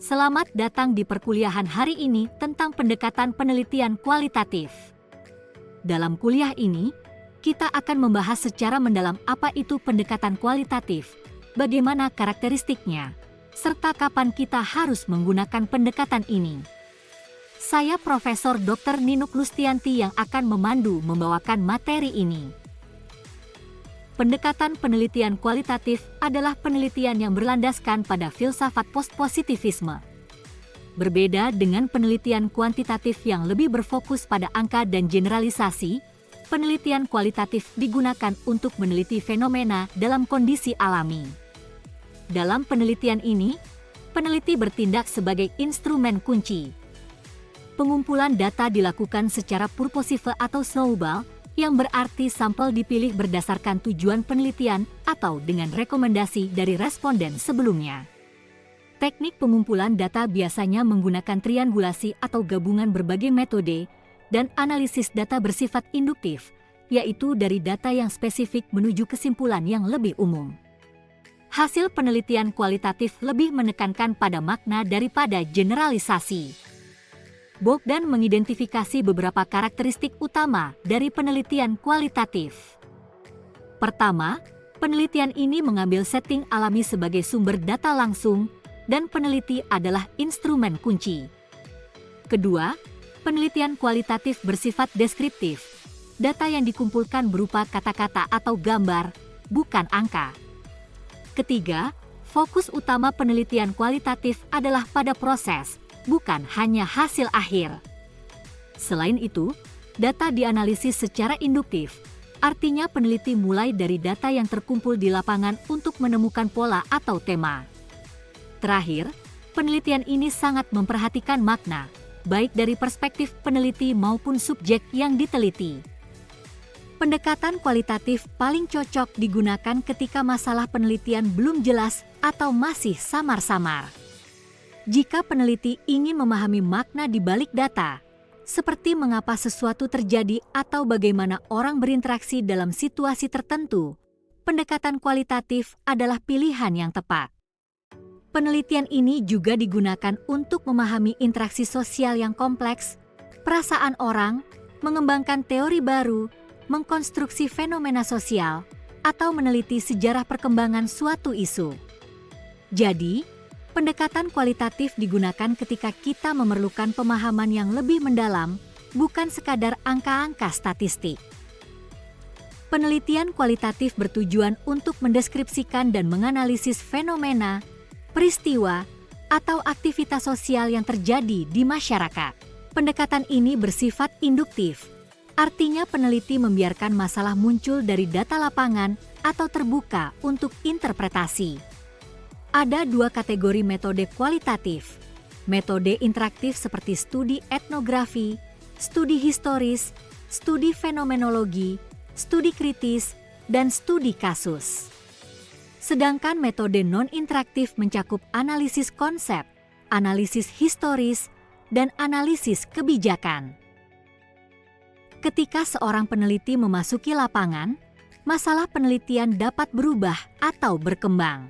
Selamat datang di perkuliahan hari ini tentang pendekatan penelitian kualitatif. Dalam kuliah ini, kita akan membahas secara mendalam apa itu pendekatan kualitatif, bagaimana karakteristiknya, serta kapan kita harus menggunakan pendekatan ini. Saya Profesor Dr. Ninuk Lustianti yang akan membawakan materi ini. Pendekatan penelitian kualitatif adalah penelitian yang berlandaskan pada filsafat post-positivisme. Berbeda dengan penelitian kuantitatif yang lebih berfokus pada angka dan generalisasi, penelitian kualitatif digunakan untuk meneliti fenomena dalam kondisi alami. Dalam penelitian ini, peneliti bertindak sebagai instrumen kunci. Pengumpulan data dilakukan secara purposive atau snowball, yang berarti sampel dipilih berdasarkan tujuan penelitian atau dengan rekomendasi dari responden sebelumnya. Teknik pengumpulan data biasanya menggunakan triangulasi atau gabungan berbagai metode, dan analisis data bersifat induktif, yaitu dari data yang spesifik menuju kesimpulan yang lebih umum. Hasil penelitian kualitatif lebih menekankan pada makna daripada generalisasi. Bogdan mengidentifikasi beberapa karakteristik utama dari penelitian kualitatif. Pertama, penelitian ini mengambil setting alami sebagai sumber data langsung, dan peneliti adalah instrumen kunci. Kedua, penelitian kualitatif bersifat deskriptif. Data yang dikumpulkan berupa kata-kata atau gambar, bukan angka. Ketiga, fokus utama penelitian kualitatif adalah pada proses, bukan hanya hasil akhir. Selain itu, data dianalisis secara induktif, artinya peneliti mulai dari data yang terkumpul di lapangan untuk menemukan pola atau tema. Terakhir, penelitian ini sangat memperhatikan makna, baik dari perspektif peneliti maupun subjek yang diteliti. Pendekatan kualitatif paling cocok digunakan ketika masalah penelitian belum jelas atau masih samar-samar. Jika peneliti ingin memahami makna di balik data, seperti mengapa sesuatu terjadi atau bagaimana orang berinteraksi dalam situasi tertentu, pendekatan kualitatif adalah pilihan yang tepat. Penelitian ini juga digunakan untuk memahami interaksi sosial yang kompleks, perasaan orang, mengembangkan teori baru, mengkonstruksi fenomena sosial, atau meneliti sejarah perkembangan suatu isu. Jadi, pendekatan kualitatif digunakan ketika kita memerlukan pemahaman yang lebih mendalam, bukan sekadar angka-angka statistik. Penelitian kualitatif bertujuan untuk mendeskripsikan dan menganalisis fenomena, peristiwa, atau aktivitas sosial yang terjadi di masyarakat. Pendekatan ini bersifat induktif, artinya peneliti membiarkan masalah muncul dari data lapangan atau terbuka untuk interpretasi. Ada dua kategori metode kualitatif. Metode interaktif seperti studi etnografi, studi historis, studi fenomenologi, studi kritis, dan studi kasus. Sedangkan metode non-interaktif mencakup analisis konsep, analisis historis, dan analisis kebijakan. Ketika seorang peneliti memasuki lapangan, masalah penelitian dapat berubah atau berkembang.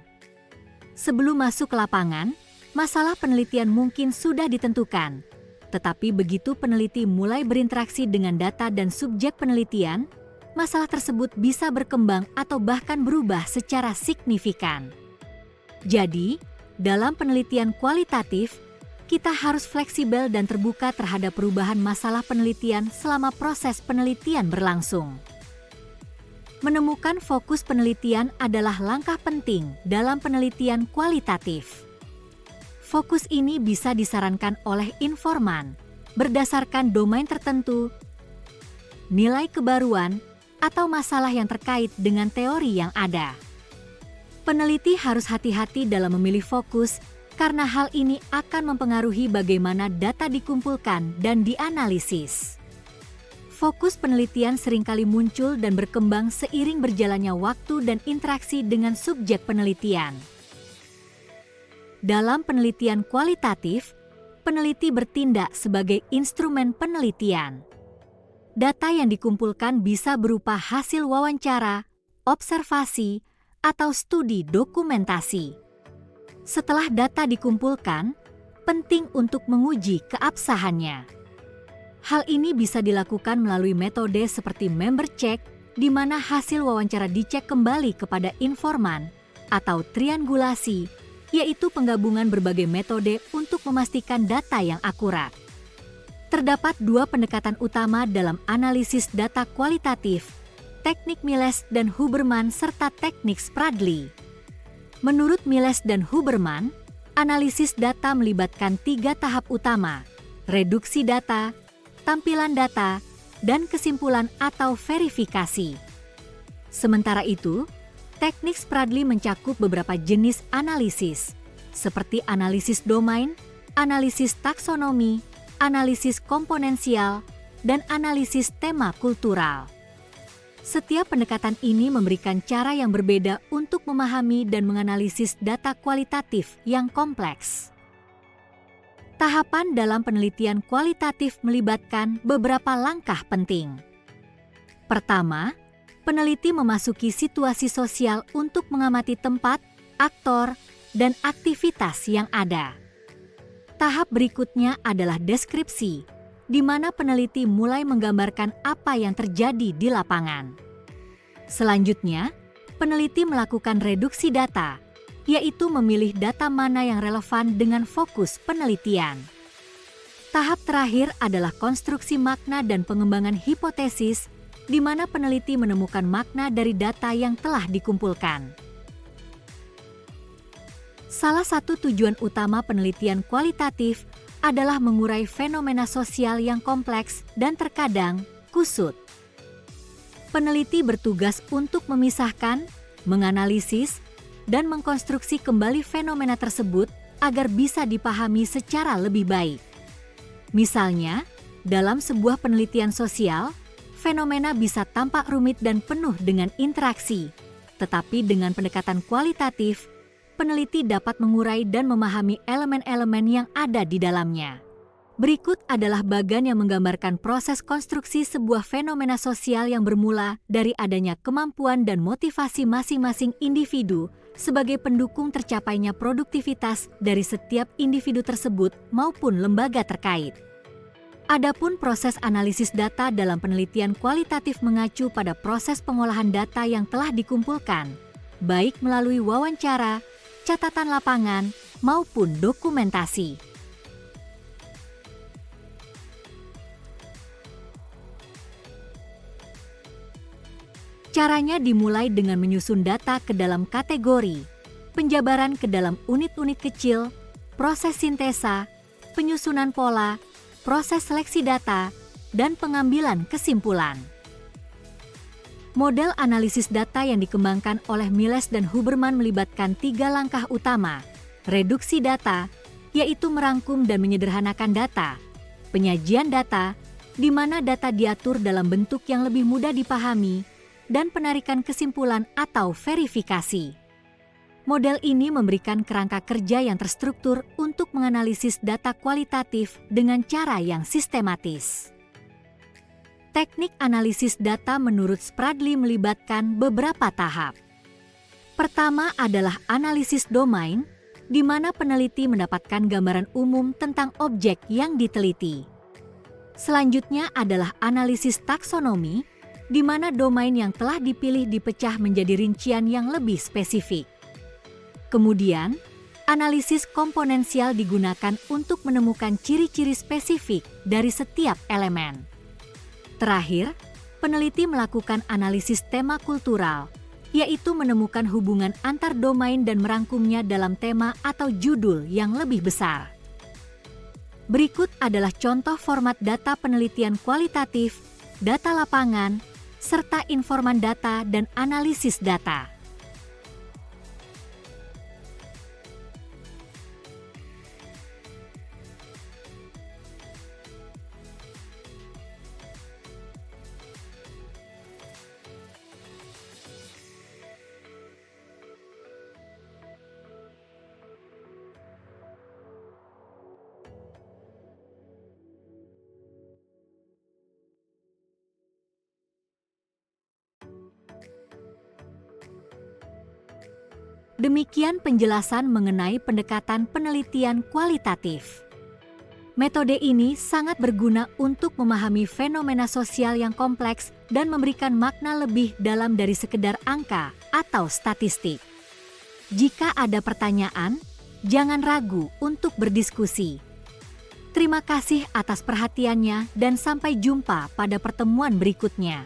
Sebelum masuk ke lapangan, masalah penelitian mungkin sudah ditentukan. Tetapi begitu peneliti mulai berinteraksi dengan data dan subjek penelitian, masalah tersebut bisa berkembang atau bahkan berubah secara signifikan. Jadi, dalam penelitian kualitatif, kita harus fleksibel dan terbuka terhadap perubahan masalah penelitian selama proses penelitian berlangsung. Menemukan fokus penelitian adalah langkah penting dalam penelitian kualitatif. Fokus ini bisa disarankan oleh informan berdasarkan domain tertentu, nilai kebaruan, atau masalah yang terkait dengan teori yang ada. Peneliti harus hati-hati dalam memilih fokus karena hal ini akan mempengaruhi bagaimana data dikumpulkan dan dianalisis. Fokus penelitian seringkali muncul dan berkembang seiring berjalannya waktu dan interaksi dengan subjek penelitian. Dalam penelitian kualitatif, peneliti bertindak sebagai instrumen penelitian. Data yang dikumpulkan bisa berupa hasil wawancara, observasi, atau studi dokumentasi. Setelah data dikumpulkan, penting untuk menguji keabsahannya. Hal ini bisa dilakukan melalui metode seperti member check, di mana hasil wawancara dicek kembali kepada informan, atau triangulasi, yaitu penggabungan berbagai metode untuk memastikan data yang akurat. Terdapat dua pendekatan utama dalam analisis data kualitatif, teknik Miles dan Huberman serta teknik Spradley. Menurut Miles dan Huberman, analisis data melibatkan 3 tahap utama: reduksi data, tampilan data, dan kesimpulan atau verifikasi. Sementara itu, teknik Spradley mencakup beberapa jenis analisis, seperti analisis domain, analisis taksonomi, analisis komponensial, dan analisis tema kultural. Setiap pendekatan ini memberikan cara yang berbeda untuk memahami dan menganalisis data kualitatif yang kompleks. Tahapan dalam penelitian kualitatif melibatkan beberapa langkah penting. Pertama, peneliti memasuki situasi sosial untuk mengamati tempat, aktor, dan aktivitas yang ada. Tahap berikutnya adalah deskripsi, di mana peneliti mulai menggambarkan apa yang terjadi di lapangan. Selanjutnya, peneliti melakukan reduksi data, yaitu memilih data mana yang relevan dengan fokus penelitian. Tahap terakhir adalah konstruksi makna dan pengembangan hipotesis, di mana peneliti menemukan makna dari data yang telah dikumpulkan. Salah satu tujuan utama penelitian kualitatif adalah mengurai fenomena sosial yang kompleks dan terkadang kusut. Peneliti bertugas untuk memisahkan, menganalisis, dan mengkonstruksi kembali fenomena tersebut agar bisa dipahami secara lebih baik. Misalnya, dalam sebuah penelitian sosial, fenomena bisa tampak rumit dan penuh dengan interaksi, tetapi dengan pendekatan kualitatif, peneliti dapat mengurai dan memahami elemen-elemen yang ada di dalamnya. Berikut adalah bagan yang menggambarkan proses konstruksi sebuah fenomena sosial yang bermula dari adanya kemampuan dan motivasi masing-masing individu sebagai pendukung tercapainya produktivitas dari setiap individu tersebut maupun lembaga terkait. Adapun proses analisis data dalam penelitian kualitatif mengacu pada proses pengolahan data yang telah dikumpulkan, baik melalui wawancara, catatan lapangan, maupun dokumentasi. Caranya dimulai dengan menyusun data ke dalam kategori, penjabaran ke dalam unit-unit kecil, proses sintesa, penyusunan pola, proses seleksi data, dan pengambilan kesimpulan. Model analisis data yang dikembangkan oleh Miles dan Huberman melibatkan 3 langkah utama: reduksi data, yaitu merangkum dan menyederhanakan data; penyajian data, di mana data diatur dalam bentuk yang lebih mudah dipahami; dan penarikan kesimpulan atau verifikasi. Model ini memberikan kerangka kerja yang terstruktur untuk menganalisis data kualitatif dengan cara yang sistematis. Teknik analisis data menurut Spradley melibatkan beberapa tahap. Pertama adalah analisis domain, di mana peneliti mendapatkan gambaran umum tentang objek yang diteliti. Selanjutnya adalah analisis taksonomi, di mana domain yang telah dipilih dipecah menjadi rincian yang lebih spesifik. Kemudian, analisis komponensial digunakan untuk menemukan ciri-ciri spesifik dari setiap elemen. Terakhir, peneliti melakukan analisis tema kultural, yaitu menemukan hubungan antar domain dan merangkumnya dalam tema atau judul yang lebih besar. Berikut adalah contoh format data penelitian kualitatif, data lapangan, serta informan data dan analisis data. Demikian penjelasan mengenai pendekatan penelitian kualitatif. Metode ini sangat berguna untuk memahami fenomena sosial yang kompleks dan memberikan makna lebih dalam dari sekedar angka atau statistik. Jika ada pertanyaan, jangan ragu untuk berdiskusi. Terima kasih atas perhatiannya dan sampai jumpa pada pertemuan berikutnya.